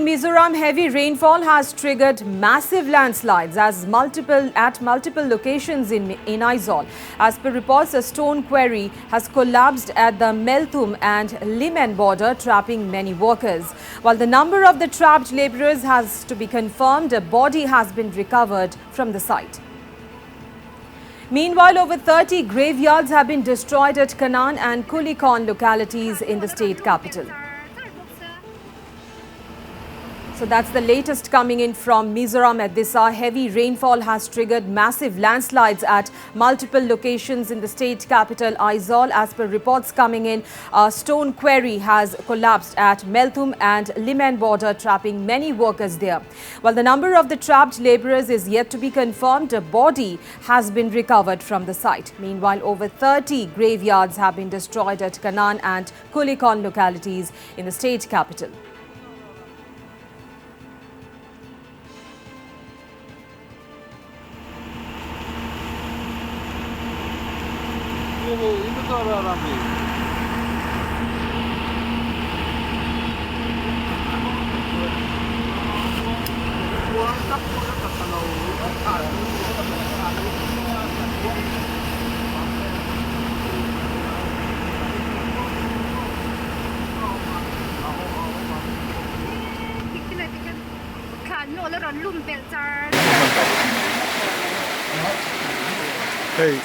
Mizoram, heavy rainfall has triggered massive landslides at multiple locations in Aizawl. As per reports, a stone quarry has collapsed at the Melthum and Limen border, trapping many workers. While the number of the trapped labourers has to be confirmed, a body has been recovered from the site. Meanwhile, over 30 graveyards have been destroyed at Kanan and Kulikon localities in the state capital. So that's the latest coming in from Mizoram at this hour. Heavy rainfall has triggered massive landslides at multiple locations in the state capital, Aizawl. As per reports coming in, a stone quarry has collapsed at Melthum and Limen border, trapping many workers there. While the number of the trapped labourers is yet to be confirmed, a body has been recovered from the site. Meanwhile, over 30 graveyards have been destroyed at Kanan and Kulikon localities in the state capital. Hey,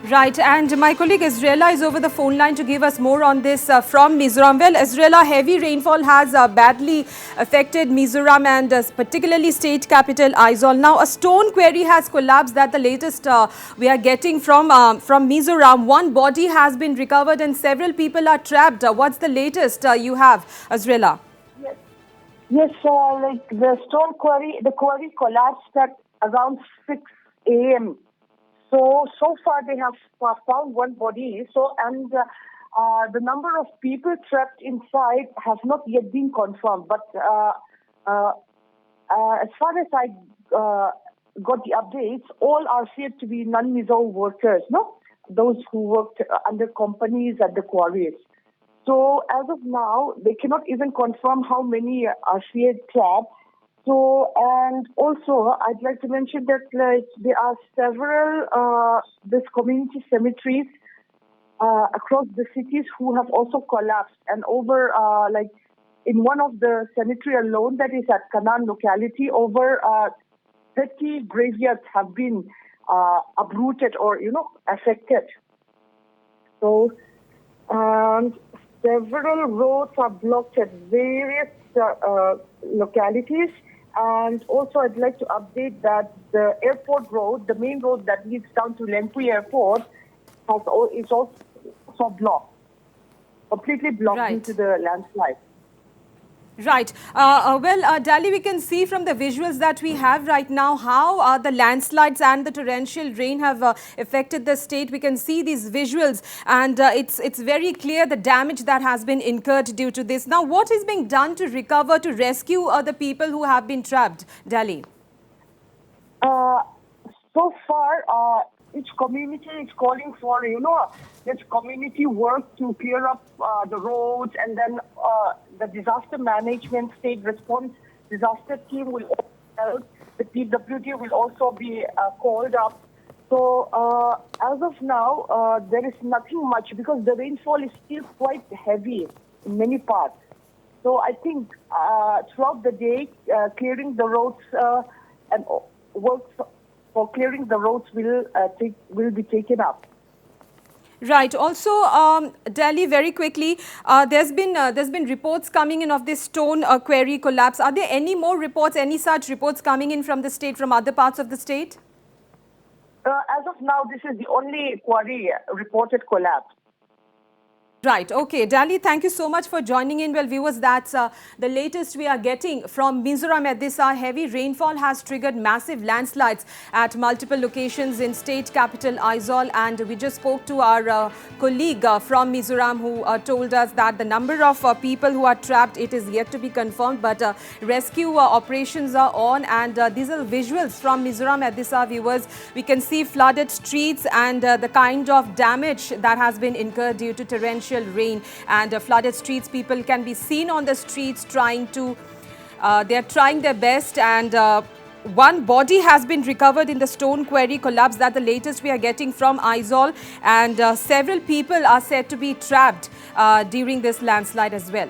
Right, and my colleague Israela is over the phone line to give us more on this from Mizoram. Well, Israela, heavy rainfall has badly affected Mizoram and particularly state capital Aizawl. Now, a stone quarry has collapsed. That the latest we are getting from Mizoram. One body has been recovered and several people are trapped. What's the latest you have, Israela? Yes, like the stone quarry, the quarry collapsed at around 6 a.m. So far they have found one body. The number of people trapped inside has not yet been confirmed. But as far as I got the updates, all are said to be non-Mizo workers, no? Those who worked under companies at the quarries. So as of now, they cannot even confirm how many are feared trapped. So, and also, I'd like to mention that there are several this community cemeteries across the cities who have also collapsed. And over, in one of the cemetery alone, that is at Kanan locality, over 30 graveyards have been uprooted or, affected. So, and several roads are blocked at various localities. And also, I'd like to update that the airport road, the main road that leads down to Lengpui Airport, is also blocked, completely blocked due to the landslide. Right. Dali, we can see from the visuals that we have right now how the landslides and the torrential rain have affected the state. We can see these visuals and it's very clear the damage that has been incurred due to this. Now, what is being done to recover, to rescue the people who have been trapped, Dali? So far, each community is calling for, this community work to clear up the roads, and then the disaster management state response disaster team will also help. The PWD will also be called up. So as of now, there is nothing much because the rainfall is still quite heavy in many parts. So I think throughout the day, clearing the roads and work for clearing the roads will be taken up. Right. Also, Delhi, very quickly, there's been reports coming in of this stone quarry collapse. Are there any more reports, any such reports coming in from the state, from other parts of the state? As of now, this is the only quarry reported collapse. Right. Okay. Dali, thank you so much for joining in. Well, viewers, that's the latest we are getting from Mizoram at this hour. Heavy rainfall has triggered massive landslides at multiple locations in state capital Aizawl. And we just spoke to our colleague from Mizoram who told us that the number of people who are trapped, it is yet to be confirmed. But rescue operations are on. And these are visuals from Mizoram at this hour, viewers. We can see flooded streets and the kind of damage that has been incurred due to torrential rain and flooded streets. People can be seen on the streets trying to, they're trying their best, and one body has been recovered in the stone quarry collapse. That's the latest we are getting from Aizawl, and several people are said to be trapped during this landslide as well.